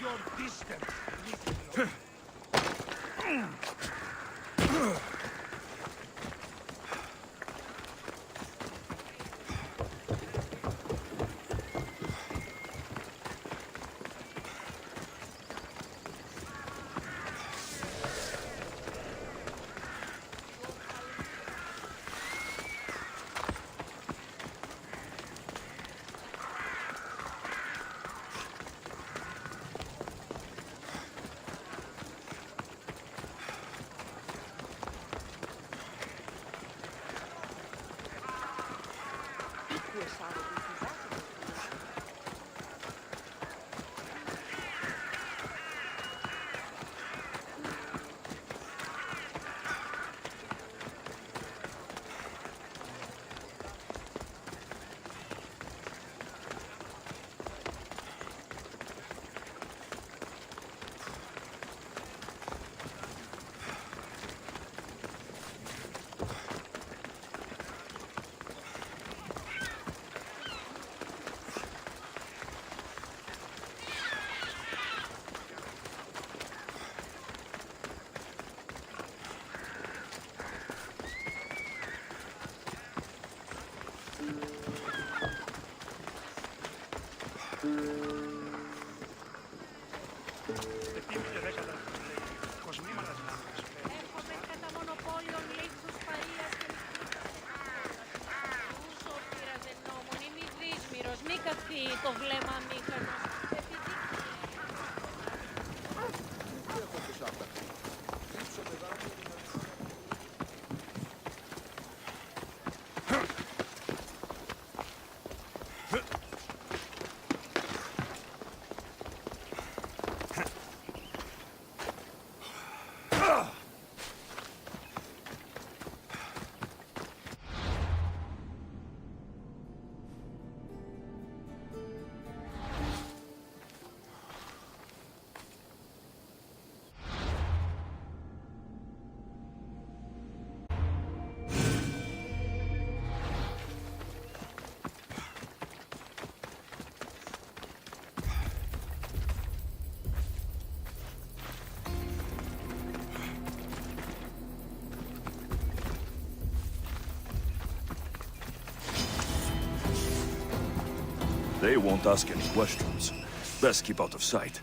your distance, little. Έρχομαι κατά μονοπόλιον λήξους φαΐας και Ούσο πήραζε νόμον, ή μη δύσμυρος, μη καθεί το βλέμμα μήχανος. They won't ask any questions. Best keep out of sight.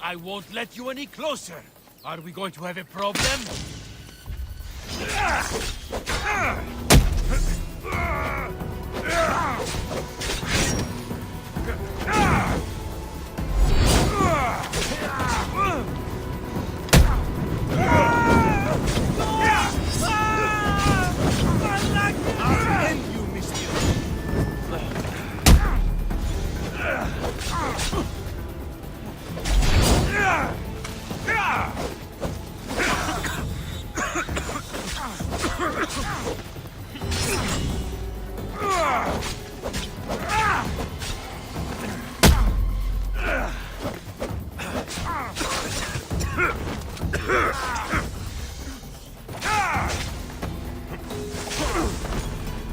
I won't let you any closer. Are we going to have a problem?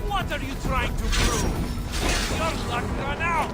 What are you trying to prove? Your luck run out!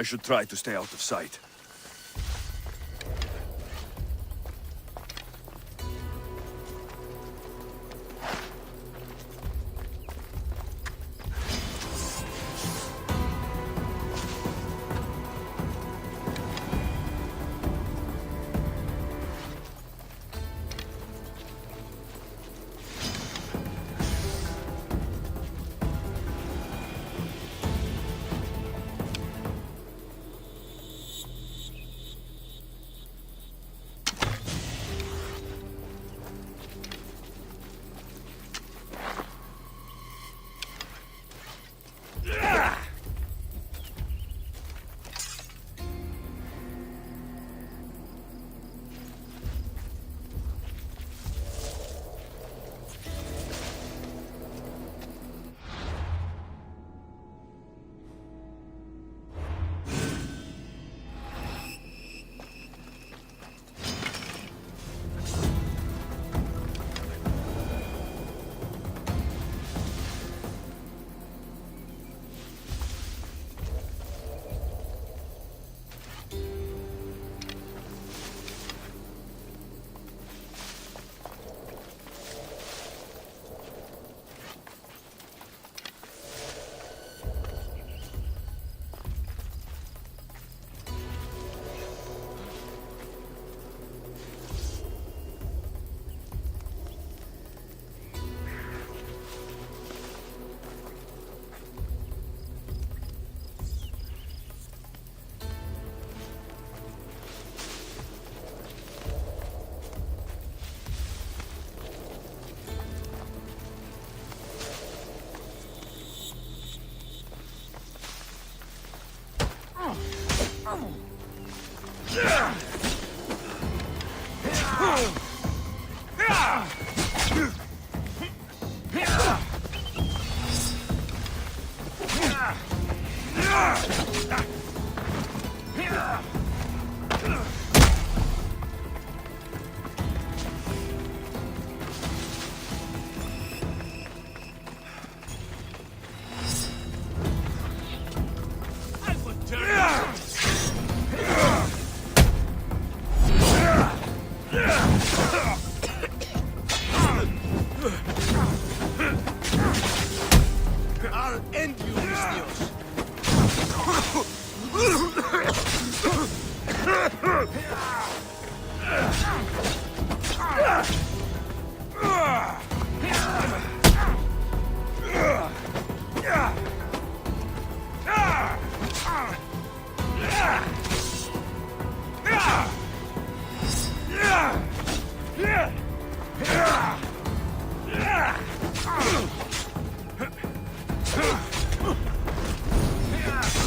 I should try to stay out of sight. I would turn. I'll end you, Mistios.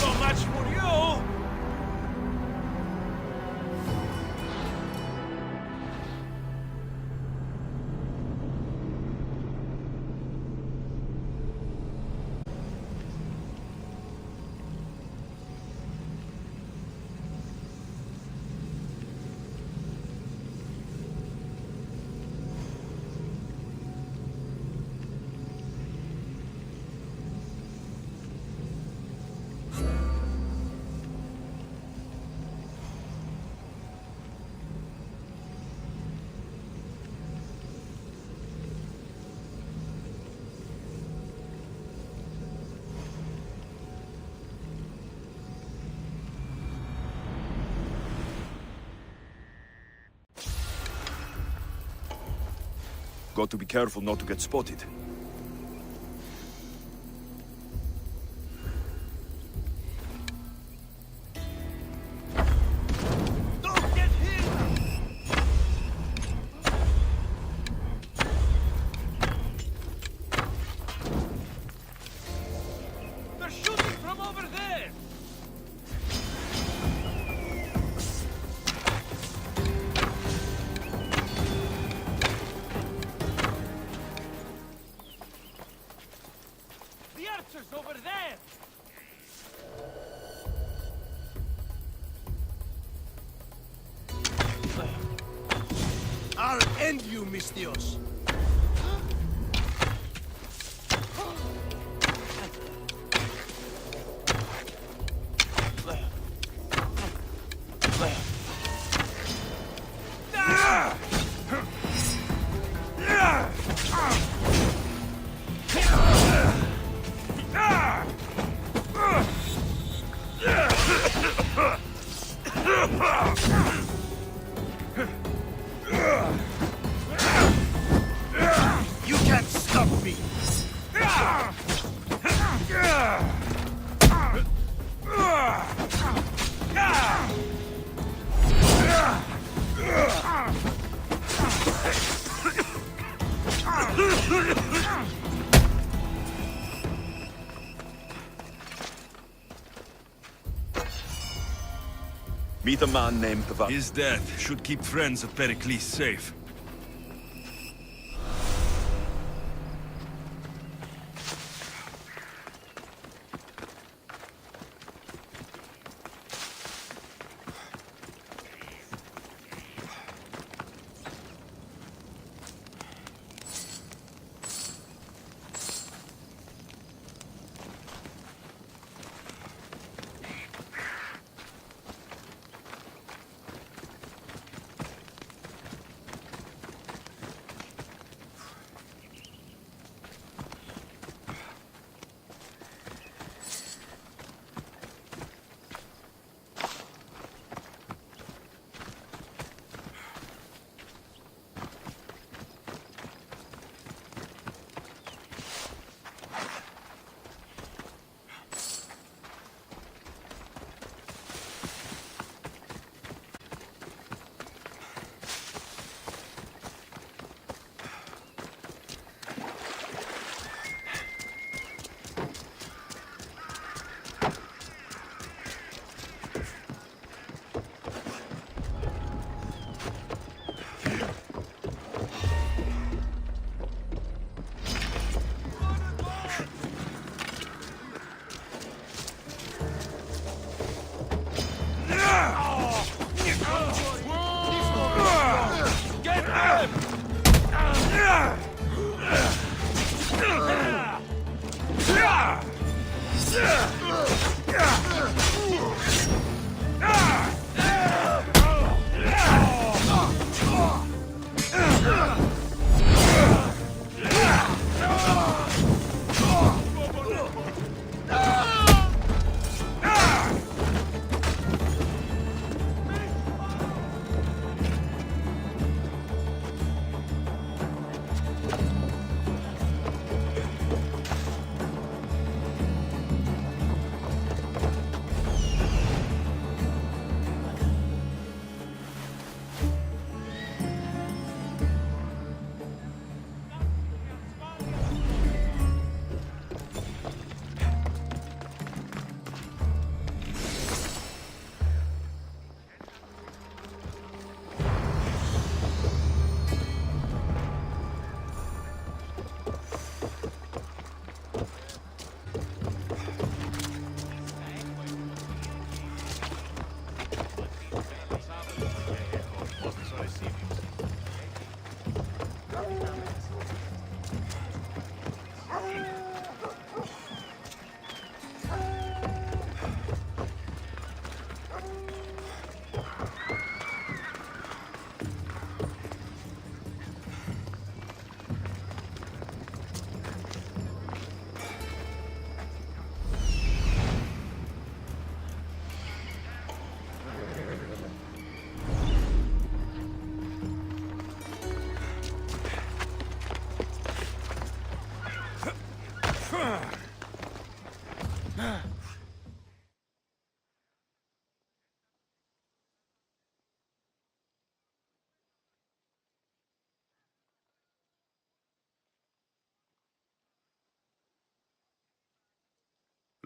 So much for you. Got to be careful not to get spotted. Don't get hit. They're shooting from over there. The archers over there. I'll end you, Mistios. me. Meet a man named His death should keep friends of Pericles safe.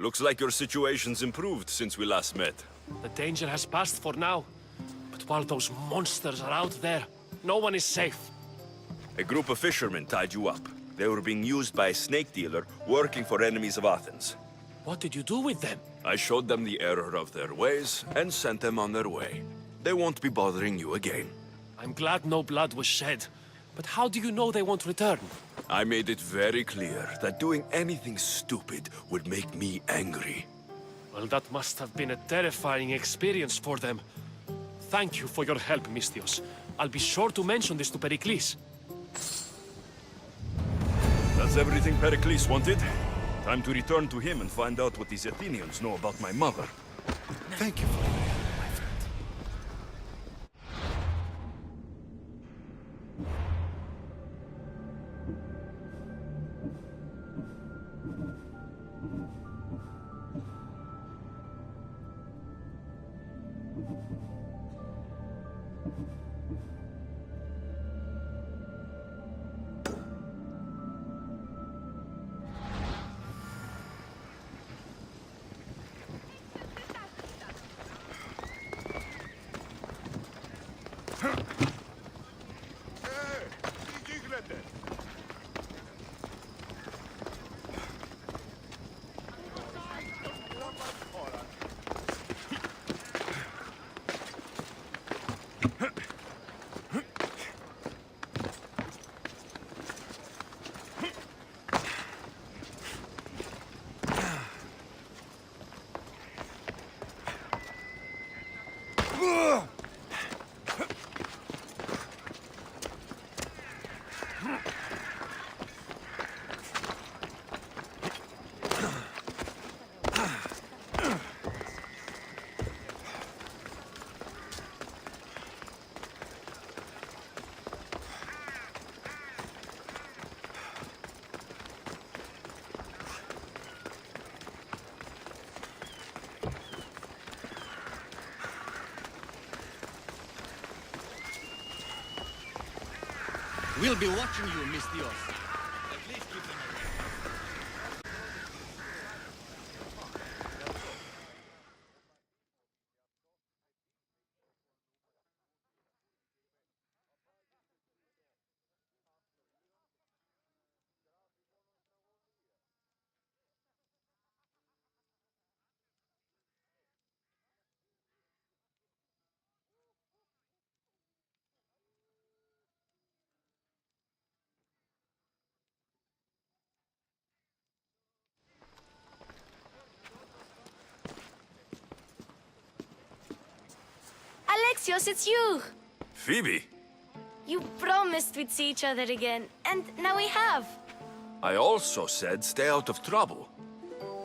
Looks like your situation's improved since we last met. The danger has passed for now. But while those monsters are out there, no one is safe. A group of fishermen tied you up. They were being used by a snake dealer working for enemies of Athens. What did you do with them? I showed them the error of their ways and sent them on their way. They won't be bothering you again. I'm glad no blood was shed. But how do you know they won't return? I made it very clear that doing anything stupid would make me angry. Well, that must have been a terrifying experience for them. Thank you for your help, Misthios. I'll be sure to mention this to Pericles. That's everything Pericles wanted. Time to return to him and find out what these Athenians know about my mother. Thank you for your help, my friend. We'll be watching you, Mistios. At least keep them away. Alexios, it's you! Phoebe, You promised we'd see each other again, and now we have. I also said stay out of trouble.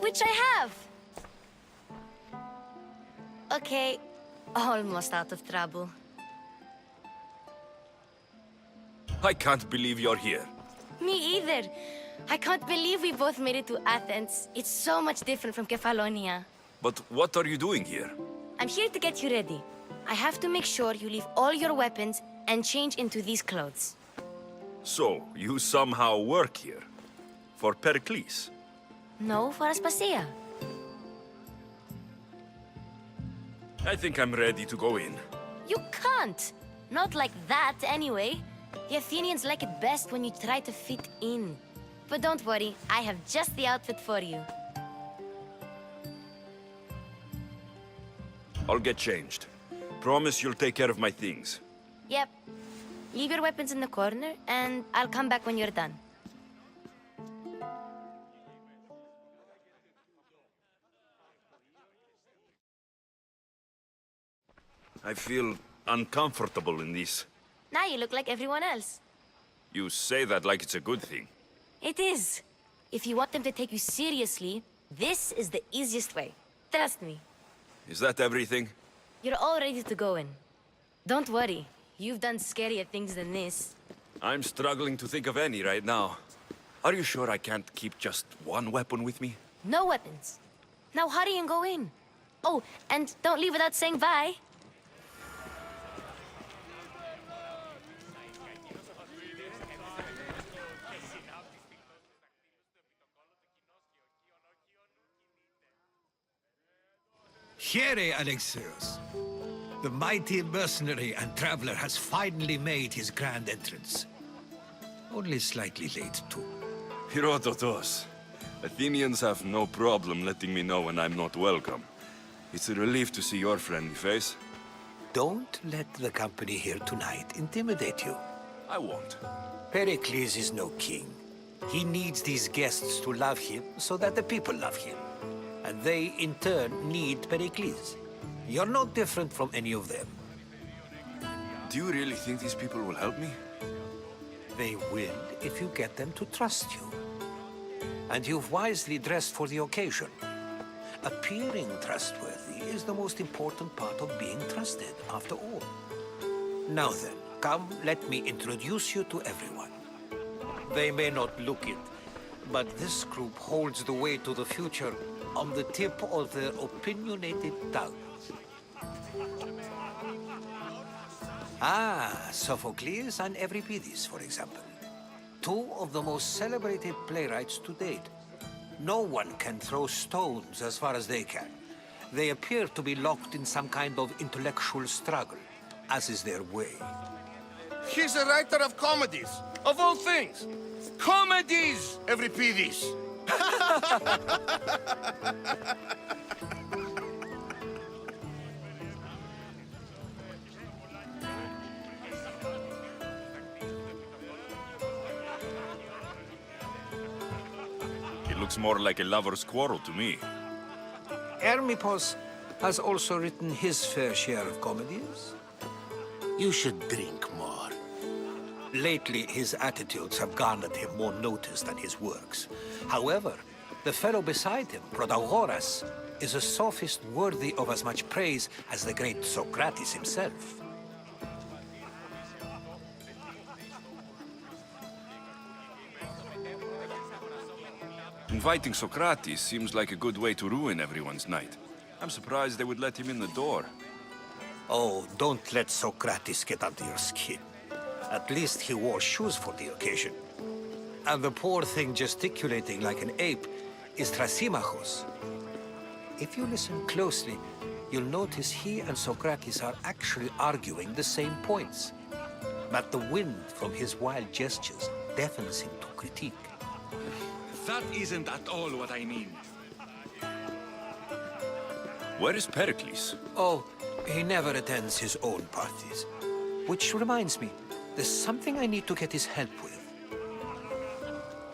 Which I have. Okay, almost out of trouble. I can't believe you're here. Me either. I can't believe we both made it to Athens. It's so much different from Kefalonia. But what are you doing here? I'm here to get you ready. I have to make sure you leave all your weapons and change into these clothes. So, you somehow work here? For Pericles? No, for Aspasia. I think I'm ready to go in. You can't! Not like that, anyway. The Athenians like it best when you try to fit in. But don't worry, I have just the outfit for you. I'll get changed. Promise you'll take care of my things. Yep. Leave your weapons in the corner, and I'll come back when you're done. I feel uncomfortable in this. Now you look like everyone else. You say that like it's a good thing. It is. If you want them to take you seriously, this is the easiest way. Trust me. Is that everything? You're all ready to go in. Don't worry. You've done scarier things than this. I'm struggling to think of any right now. Are you sure I can't keep just one weapon with me? No weapons. Now hurry and go in. Oh, and don't leave without saying bye. Here, Alexios. The mighty mercenary and traveler has finally made his grand entrance. Only slightly late, too. Herodotos. Athenians have no problem letting me know when I'm not welcome. It's a relief to see your friendly face. Don't let the company here tonight intimidate you. I won't. Pericles is no king. He needs these guests to love him so that the people love him. And they, in turn, need Pericles. You're no different from any of them. Do you really think these people will help me? They will if you get them to trust you. And you've wisely dressed for the occasion. Appearing trustworthy is the most important part of being trusted, after all. Now then, come, let me introduce you to everyone. They may not look it, but this group holds the way to the future on the tip of their opinionated tongues. Ah, Sophocles and Euripides, for example. Two of the most celebrated playwrights to date. No one can throw stones as far as they can. They appear to be locked in some kind of intellectual struggle, as is their way. He's a writer of comedies, of all things. Comedies, Euripides. It looks more like a lover's quarrel to me. Hermippos has also written his fair share of comedies. You should drink more. Lately, his attitudes have garnered him more notice than his works. However, the fellow beside him, Protagoras, is a sophist worthy of as much praise as the great Socrates himself. Inviting Socrates seems like a good way to ruin everyone's night. I'm surprised they would let him in the door. Oh, don't let Socrates get under your skin. At least he wore shoes for the occasion. And the poor thing gesticulating like an ape is Thrasymachos. If you listen closely, you'll notice he and Socrates are actually arguing the same points. But the wind from his wild gestures deafens him to critique. That isn't at all what I mean. Where is Pericles? Oh, he never attends his own parties. Which reminds me, there's something I need to get his help with.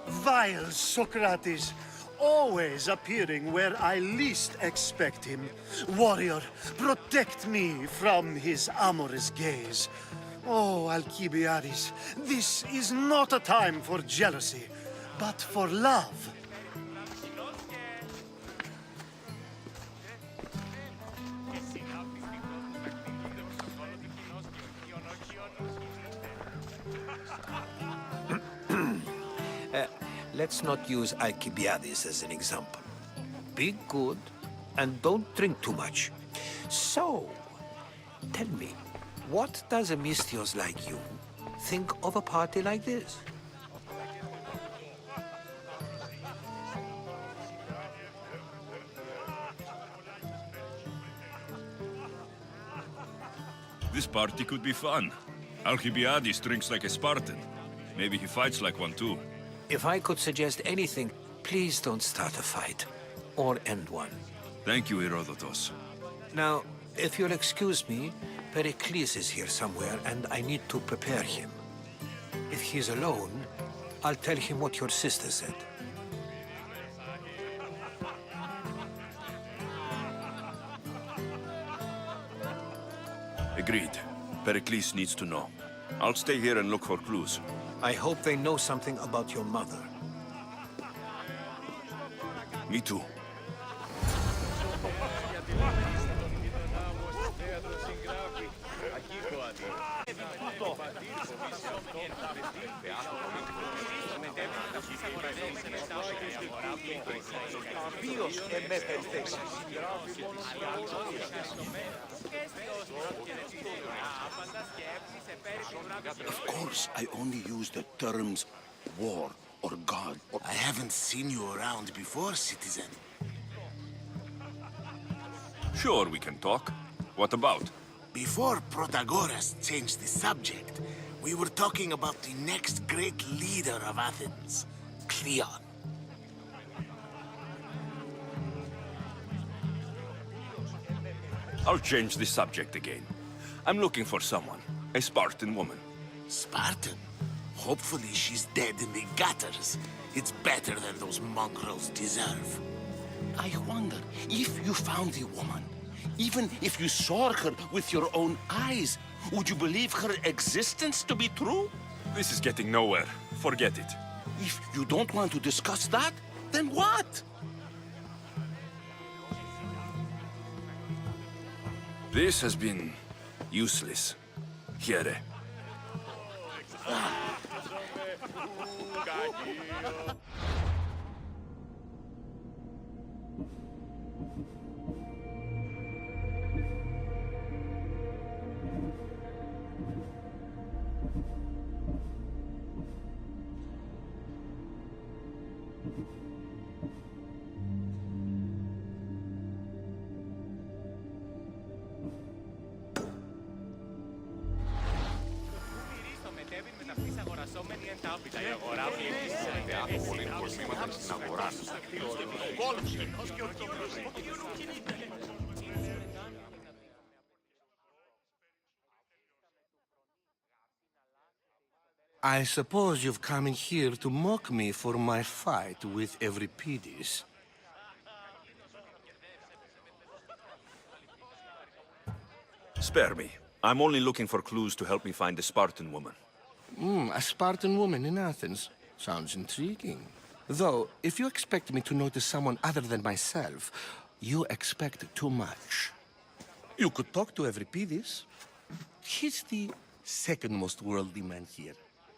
Vile Socrates, always appearing where I least expect him. Warrior, protect me from his amorous gaze. Oh, Alcibiades, this is not a time for jealousy, but for love. Let's not use Alcibiades as an example. Be good and don't drink too much. So, tell me, what does a Misthios like you think of a party like this? This party could be fun. Alcibiades drinks like a Spartan. Maybe he fights like one too. If I could suggest anything, please don't start a fight. Or end one. Thank you, Herodotus. Now, if you'll excuse me, Pericles is here somewhere, and I need to prepare him. If he's alone, I'll tell him what your sister said. Agreed. Pericles needs to know. I'll stay here and look for clues. I hope they know something about your mother. Me too. Of course, I only use the terms war or god. I haven't seen you around before, citizen. Sure, we can talk. What about? Before Protagoras changed the subject, we were talking about the next great leader of Athens, Cleon. I'll change the subject again. I'm looking for someone. A Spartan woman. Spartan? Hopefully she's dead in the gutters. It's better than those mongrels deserve. I wonder if you found the woman, even if you saw her with your own eyes, would you believe her existence to be true? This is getting nowhere. Forget it. If you don't want to discuss that, then what? This has been useless. Here. I suppose you've come in here to mock me for my fight with Euripides. Spare me. I'm only looking for clues to help me find a Spartan woman. A Spartan woman in Athens. Sounds intriguing. Though, if you expect me to notice someone other than myself, you expect too much. You could talk to Euripides. He's the second most worldly man here.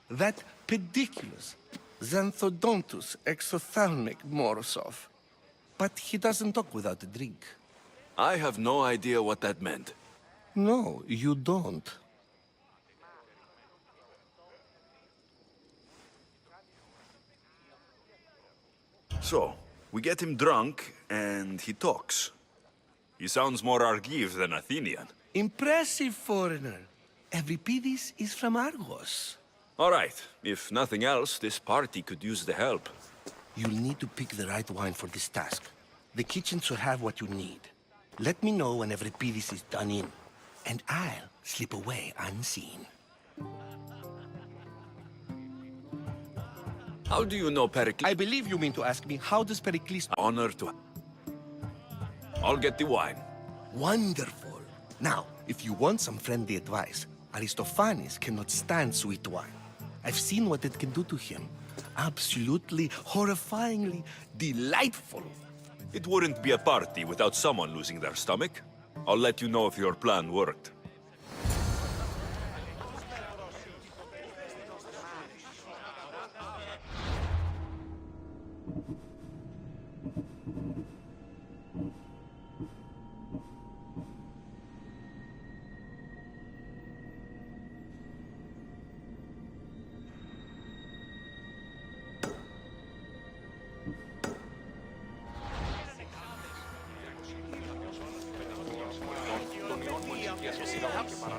That pediculous, Xanthodontus exophthalmic Morosov. But he doesn't talk without a drink. I have no idea what that meant. No, you don't. So, we get him drunk, and he talks. He sounds more Argive than Athenian. Impressive, foreigner. Euripides is from Argos. All right, if nothing else, this party could use the help. You'll need to pick the right wine for this task. The kitchen should have what you need. Let me know when Euripides is done in, and I'll slip away unseen. How do you know Pericles? I believe you mean to ask me, how does Pericles... Honor to... I'll get the wine. Wonderful. Now, if you want some friendly advice, Aristophanes cannot stand sweet wine. I've seen what it can do to him. Absolutely, horrifyingly delightful. It wouldn't be a party without someone losing their stomach. I'll let you know if your plan worked.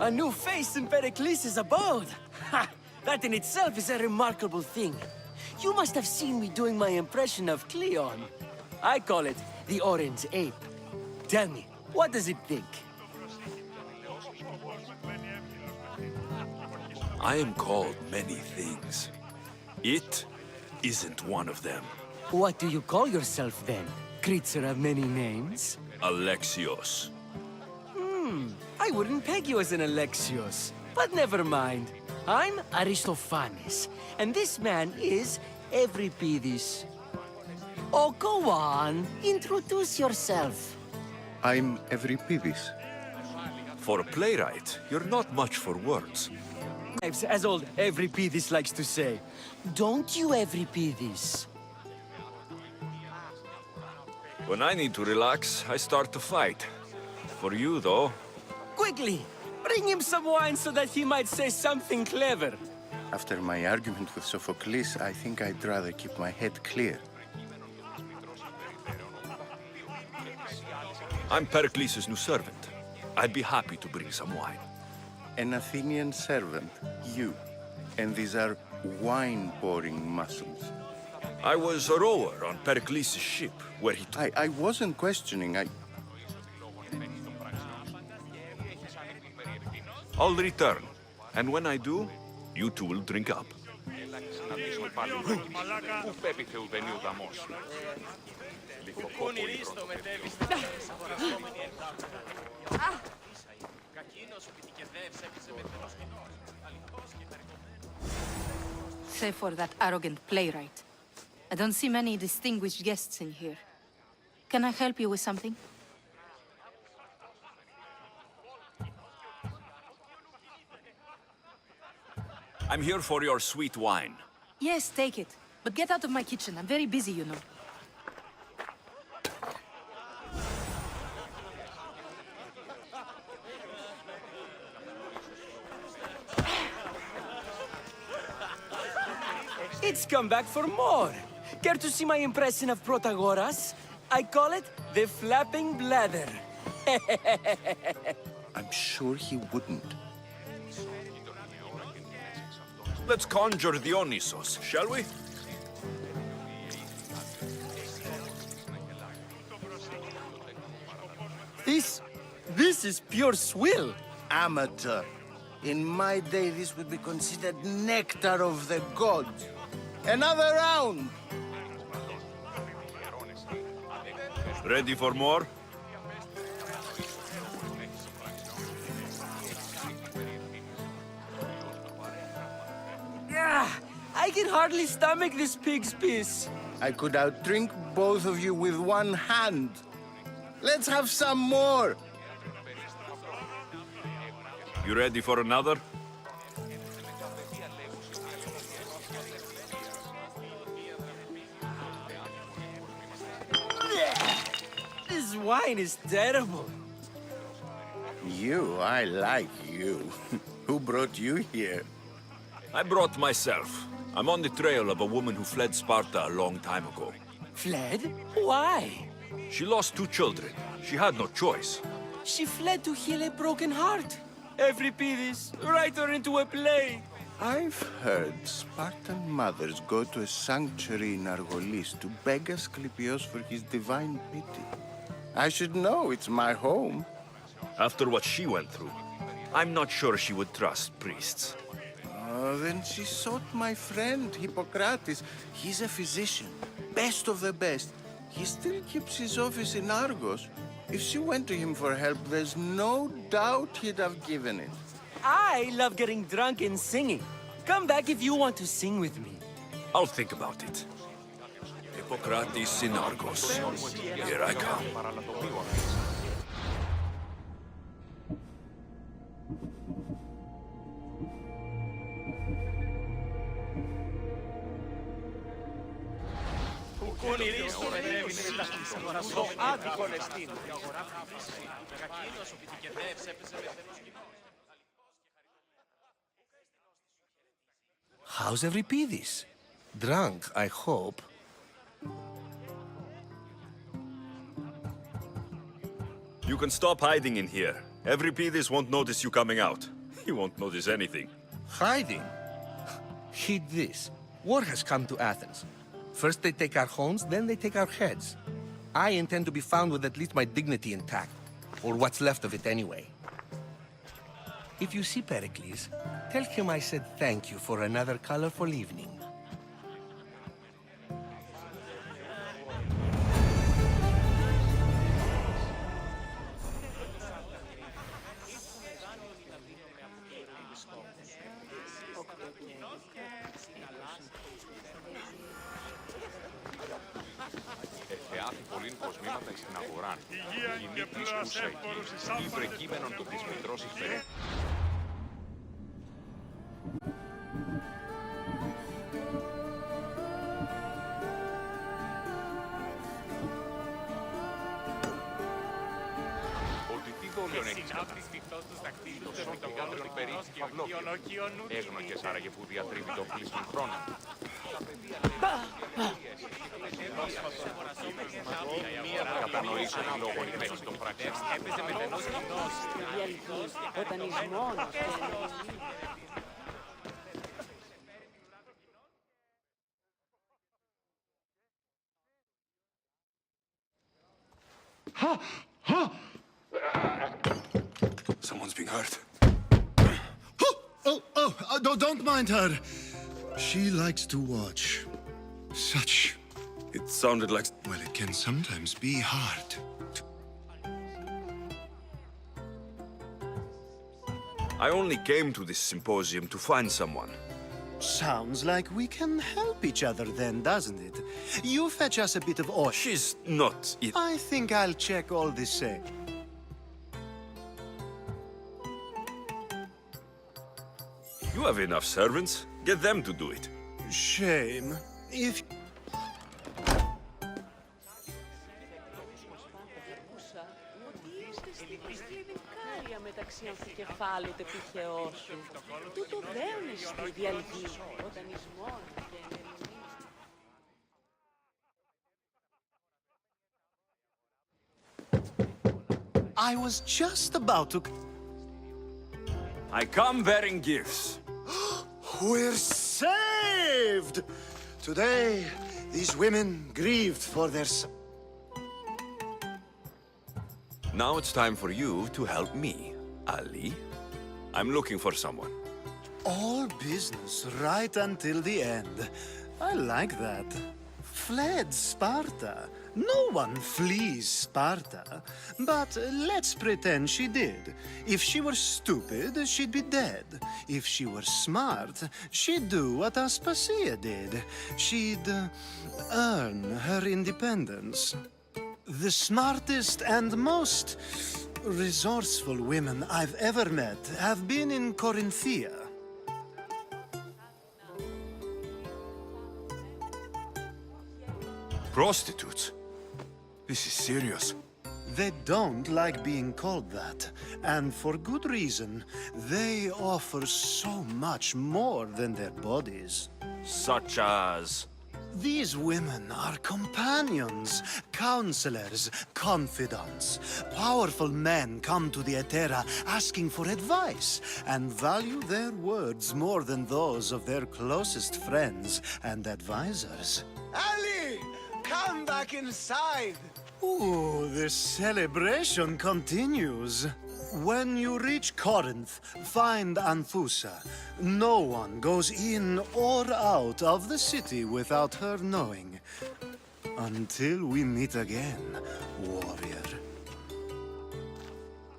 A new face in Pericles' abode! Ha! That in itself is a remarkable thing. You must have seen me doing my impression of Cleon. I call it the Orange Ape. Tell me, what does it think? I am called many things. It isn't one of them. What do you call yourself then? Creature of many names? Alexios. I wouldn't peg you as an Alexios, but never mind. I'm Aristophanes, and this man is Euripides. Oh, go on. Introduce yourself. I'm Euripides. For a playwright, you're not much for words. As old Euripides likes to say. Don't you, Euripides? When I need to relax, I start to fight. For you, though... Quickly! Bring him some wine so that he might say something clever. After my argument with Sophocles, I think I'd rather keep my head clear. I'm Pericles' new servant. I'd be happy to bring some wine. An Athenian servant, you. And these are wine-pouring muscles. I was a rower on Pericles' ship, where he... I wasn't questioning, I'll return. And when I do, you two will drink up. Save for that arrogant playwright. I don't see many distinguished guests in here. Can I help you with something? I'm here for your sweet wine. Yes, take it. But get out of my kitchen. I'm very busy, you know. It's come back for more. Care to see my impression of Protagoras? I call it the flapping bladder. I'm sure he wouldn't. Let's conjure Dionysos, shall we? This is pure swill. Amateur. In my day, this would be considered nectar of the gods. Another round! Ready for more? I can hardly stomach this pig's piss. I could outdrink both of you with one hand. Let's have some more! You ready for another? This wine is terrible. You, I like you. Who brought you here? I brought myself. I'm on the trail of a woman who fled Sparta a long time ago. Fled? Why? She lost 2 children. She had no choice. She fled to heal a broken heart. Euripides, write her into a play. I've heard Spartan mothers go to a sanctuary in Argolis to beg Asclepios for his divine pity. I should know, it's my home. After what she went through, I'm not sure she would trust priests. Oh, then she sought my friend, Hippocrates. He's a physician, best of the best. He still keeps his office in Argos. If she went to him for help, there's no doubt he'd have given it. I love getting drunk and singing. Come back if you want to sing with me. I'll think about it. Hippocrates in Argos. Here I come. How's Euripides? Drunk, I hope. You can stop hiding in here. Euripides won't notice you coming out. He won't notice anything. Hiding? Heed this. War has come to Athens. First they take our homes, then they take our heads. I intend to be found with at least my dignity intact. Or what's left of it anyway. If you see Pericles, tell him I said thank you for another colorful evening. Πολλήν κοσμήματα στην αγορά. Κοινή της ουσαϊκή. Ήβρε κείμενον του της μητρός εις Ότι τι δόλιον έχεις κατρίσει. Το σώπηγάτρον περίφη φαυλόκιο. Έγνωκες άραγε που διατρίβει το πλήσμον χρόνο. Κατανοήσω τη λόγω υπέρ των πράξεων. Έπαιζε με τενός κοινός. Διαλυθείς, όταν εις μόνος Someone's being hurt. Don't mind her. She likes to watch. Such... It sounded like... Well, it can sometimes be hard. I only came to this symposium to find someone. Sounds like we can help each other then, doesn't it? You fetch us a bit of oil. She's not... I think I'll check all the same. You have enough servants. Get them to do it. Shame. If... Μεταξύ αμφικεφάλου τεπιχαιό σου. Τούτο δέον εστί διαλυθεί, όταν εις μόνος και I was just about to... I come bearing gifts. We're saved! Today, these women grieved for their son. Now it's time for you to help me, Ali. I'm looking for someone. All business right until the end. I like that. Fled Sparta. No one flees Sparta. But let's pretend she did. If she were stupid, she'd be dead. If she were smart, she'd do what Aspasia did. She'd earn her independence. The smartest and most resourceful women I've ever met have been in Corinthia. Prostitutes? This is serious. They don't like being called that, and for good reason. They offer so much more than their bodies. Such as... These women are companions, counselors, confidants. Powerful men come to the Etera asking for advice and value their words more than those of their closest friends and advisors. Ali! Come back inside! Ooh, the celebration continues. When you reach Corinth, find Anthusa. No one goes in or out of the city without her knowing. Until we meet again, warrior.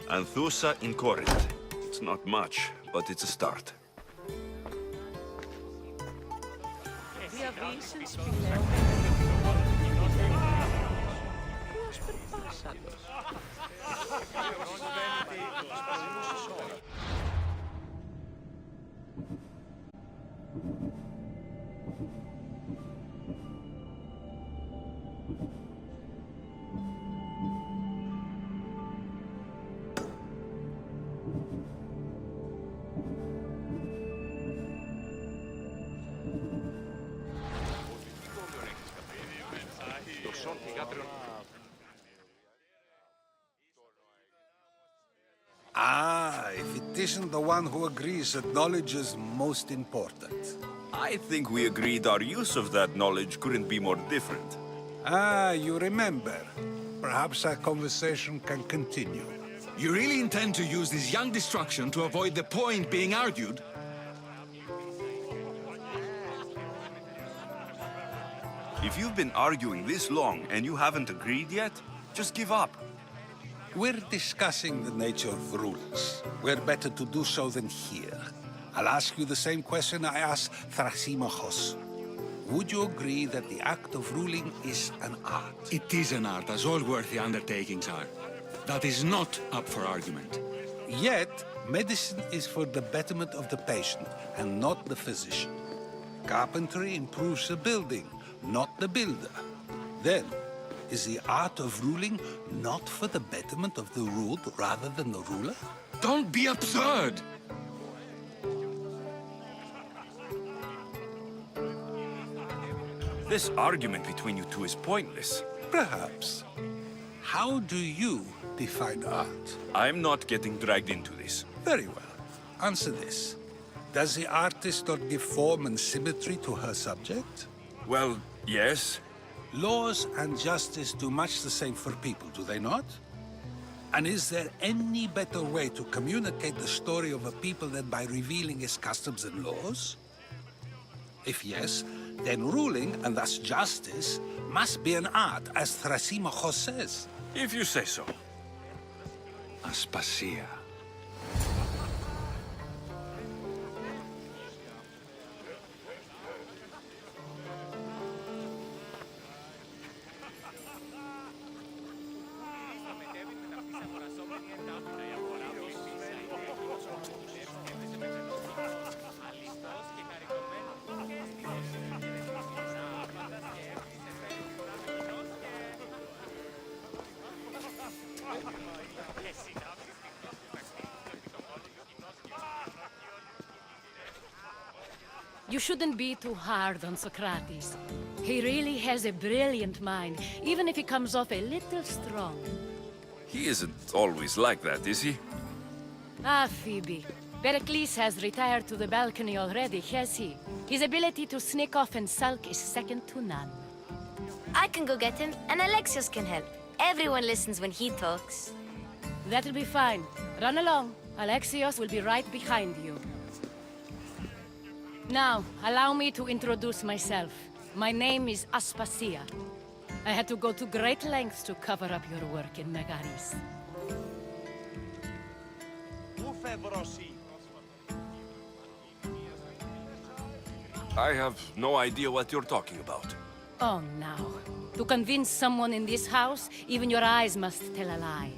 Anthusa in Corinth. It's not much, but it's a start. Διαβήσεις πλέον. Ποιος περπάσαλος. Ah, if it isn't the one who agrees that knowledge is most important. I think we agreed our use of that knowledge couldn't be more different. Ah, you remember. Perhaps our conversation can continue. You really intend to use this young destruction to avoid the point being argued? If you've been arguing this long and you haven't agreed yet, just give up. We're discussing the nature of rulers. Where better to do so than here? I'll ask you the same question I asked Thrasymachos. Would you agree that the act of ruling is an art? It is an art, as all worthy undertakings are. That is not up for argument. Yet, medicine is for the betterment of the patient and not the physician. Carpentry improves the building, not the builder. Then, is the art of ruling not for the betterment of the ruled rather than the ruler? Don't be absurd! This argument between you two is pointless. Perhaps. How do you define art? I'm not getting dragged into this. Very well. Answer this. Does the artist not give form and symmetry to her subject? Well, yes. Laws and justice do much the same for people, do they not? And is there any better way to communicate the story of a people than by revealing its customs and laws? If yes, then ruling, and thus justice, must be an art, as Thrasymachos says. If you say so. Aspasia. You shouldn't be too hard on Socrates. He really has a brilliant mind, even if he comes off a little strong. He isn't always like that, is he? Ah, Phoebe. Pericles has retired to the balcony already, has he? His ability to sneak off and sulk is second to none. I can go get him, and Alexios can help. Everyone listens when he talks. That'll be fine. Run along. Alexios will be right behind you. Now, allow me to introduce myself. My name is Aspasia. I had to go to great lengths to cover up your work in Megaris. I have no idea what you're talking about. Oh, now. To convince someone in this house, even your eyes must tell a lie.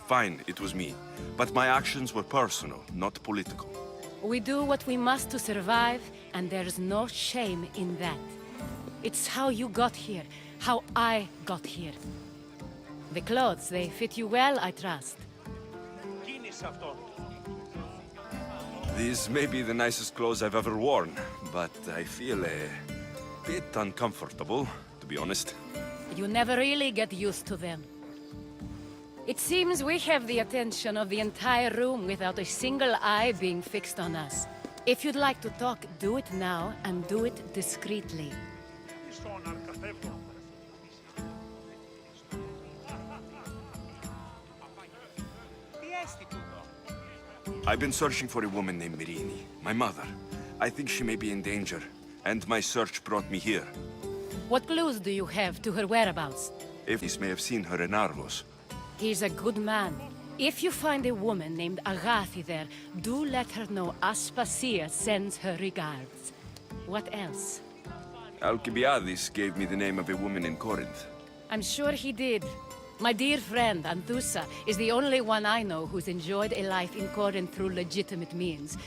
Fine, it was me. But my actions were personal, not political. We do what we must to survive, and there's no shame in that. It's how you got here, how I got here. The clothes, they fit you well, I trust. These may be the nicest clothes I've ever worn, but I feel bit uncomfortable, to be honest. You never really get used to them. It seems we have the attention of the entire room without a single eye being fixed on us. If you'd like to talk, do it now, and do it discreetly. I've been searching for a woman named Mirini, my mother. I think she may be in danger, and my search brought me here. What clues do you have to her whereabouts? If this may have seen her in Argos. He's a good man. If you find a woman named Agathi there, do let her know Aspasia sends her regards. What else? Alcibiades gave me the name of a woman in Corinth. I'm sure he did. My dear friend, Anthusa, is the only one I know who's enjoyed a life in Corinth through legitimate means.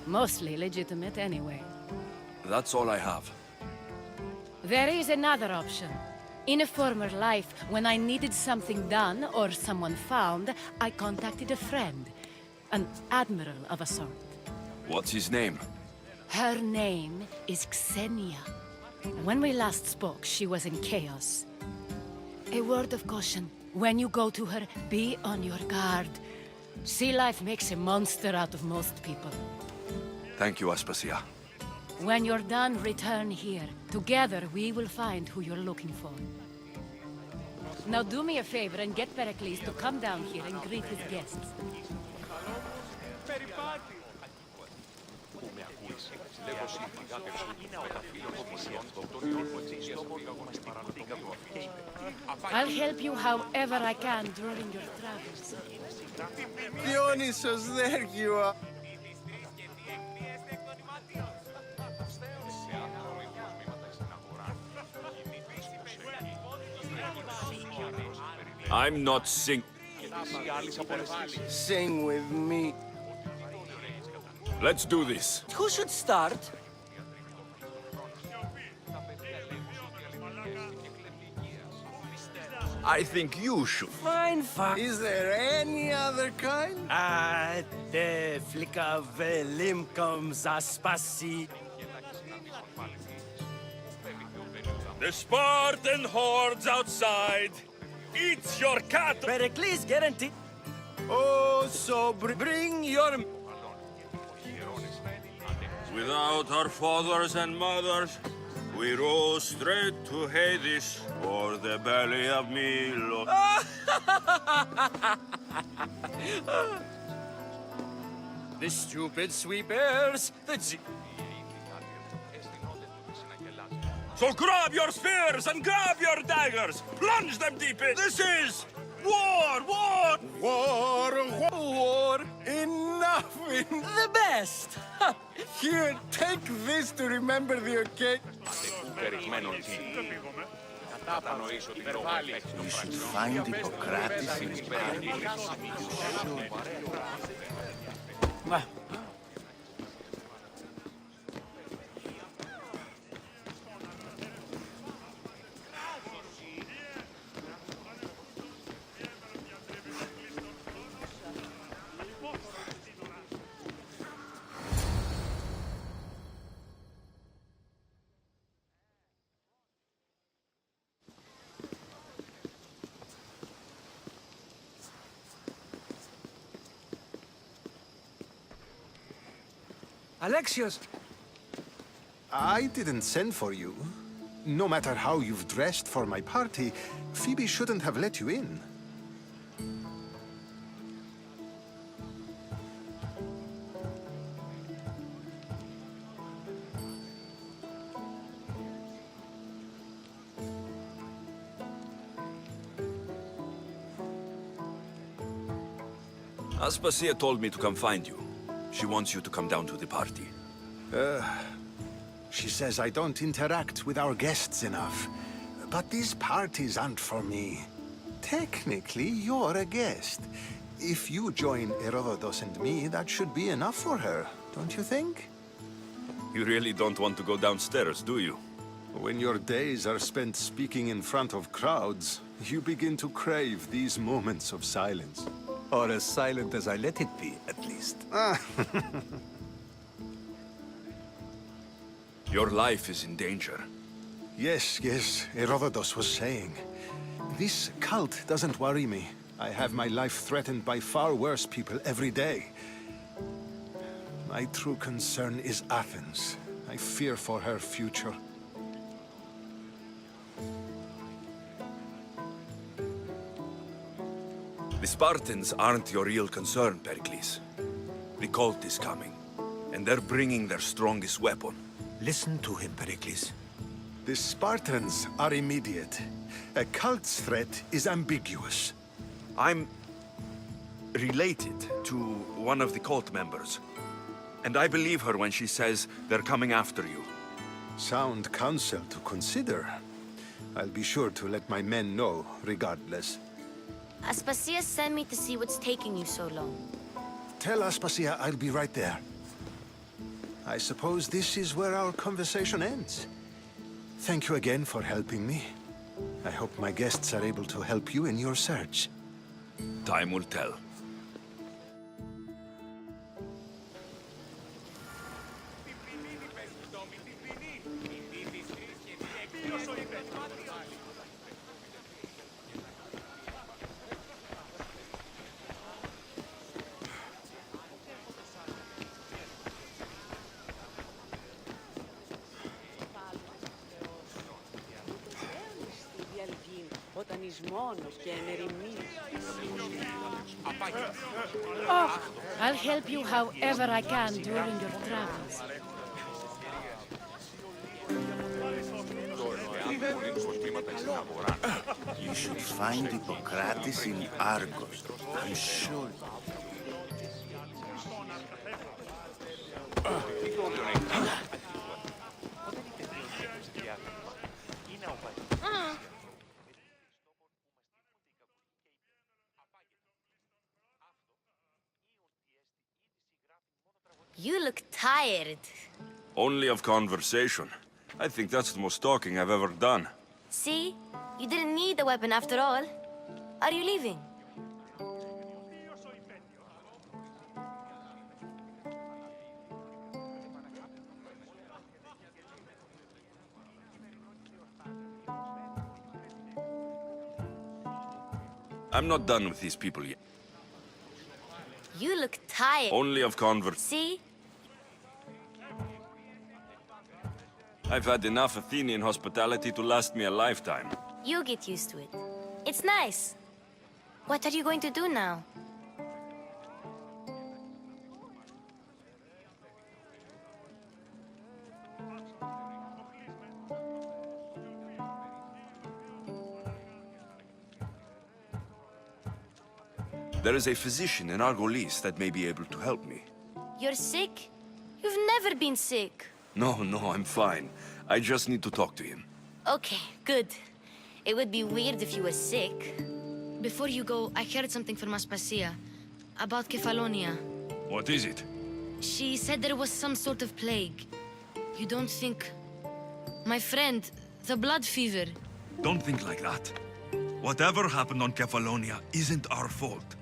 Mostly legitimate, anyway. That's all I have. There is another option. In a former life, when I needed something done or someone found, I contacted a friend. An admiral of a sort. What's his name? Her name is Xenia. When we last spoke, she was in chaos. A word of caution. When you go to her, be on your guard. Sea life makes a monster out of most people. Thank you, Aspasia. When you're done, return here. Together, we will find who you're looking for. Now do me a favor and get Pericles to come down here and greet his guests. I'll help you however I can during your travels. Dionysos, there you are. I'm not sing... Sing with me. Let's do this. Who should start? I think you should. Fine, fine. Is there any other kind? The flick of a limb comes Aspasi. The Spartan hordes outside. Eat your cattle. Pericles, guarantee. Oh, so bring your... Without our fathers and mothers, we rose straight to Hades, or the belly of Milo. The stupid sweepers, So grab your spears and grab your daggers! Plunge them deep in! This is... war! War! War! War! Enough! The best! Here, take this to remember the occasion. We should find Hippocrates in his Alexios! I didn't send for you. No matter how you've dressed for my party, Phoebe shouldn't have let you in. Aspasia told me to come find you. She wants you to come down to the party. She says I don't interact with our guests enough. But these parties aren't for me. Technically, you're a guest. If you join Herodotus and me, that should be enough for her, don't you think? You really don't want to go downstairs, do you? When your days are spent speaking in front of crowds, you begin to crave these moments of silence. Or as silent as I let it be, at least. Your life is in danger. Yes, Herodotus was saying. This cult doesn't worry me. I have my life threatened by far worse people every day. My true concern is Athens. I fear for her future. The Spartans aren't your real concern, Pericles. The cult is coming, and they're bringing their strongest weapon. Listen to him, Pericles. The Spartans are immediate. A cult's threat is ambiguous. I'm related to one of the cult members. And I believe her when she says they're coming after you. Sound counsel to consider. I'll be sure to let my men know, regardless. Aspasia sent me to see what's taking you so long. Tell Aspasia I'll be right there. I suppose this is where our conversation ends. Thank you again for helping me. I hope my guests are able to help you in your search. Time will tell. Όταν είσαι μόνος και εν ερημία. Oh, I'll help you however I can during your travels. You should find Hippocrates in Argos. I'm sure. You look tired. Only of conversation. I think that's the most talking I've ever done. See? You didn't need the weapon after all. Are you leaving? I'm not done with these people yet. You look tired. Only of See? I've had enough Athenian hospitality to last me a lifetime. You get used to it. It's nice. What are you going to do now? There is a physician in Argolis that may be able to help me. You're sick? You've never been sick. No, I'm fine. I just need to talk to him. Okay, good. It would be weird if you were sick. Before you go, I heard something from Aspasia about Kefalonia. What is it? She said there was some sort of plague. You don't think... My friend, the blood fever. Don't think like that. Whatever happened on Kefalonia isn't our fault.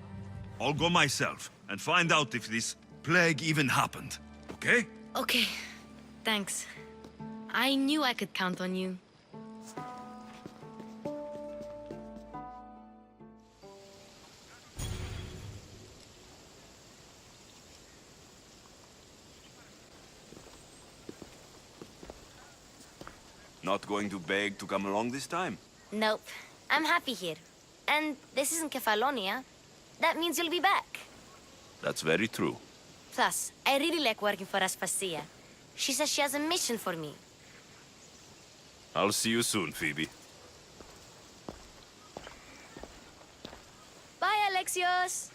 I'll go myself and find out if this plague even happened, okay? Okay, thanks. I knew I could count on you. Not going to beg to come along this time? Nope. I'm happy here. And this isn't Kefalonia. That means you'll be back. That's very true. Plus, I really like working for Aspasia. She says she has a mission for me. I'll see you soon, Phoebe. Bye, Alexios!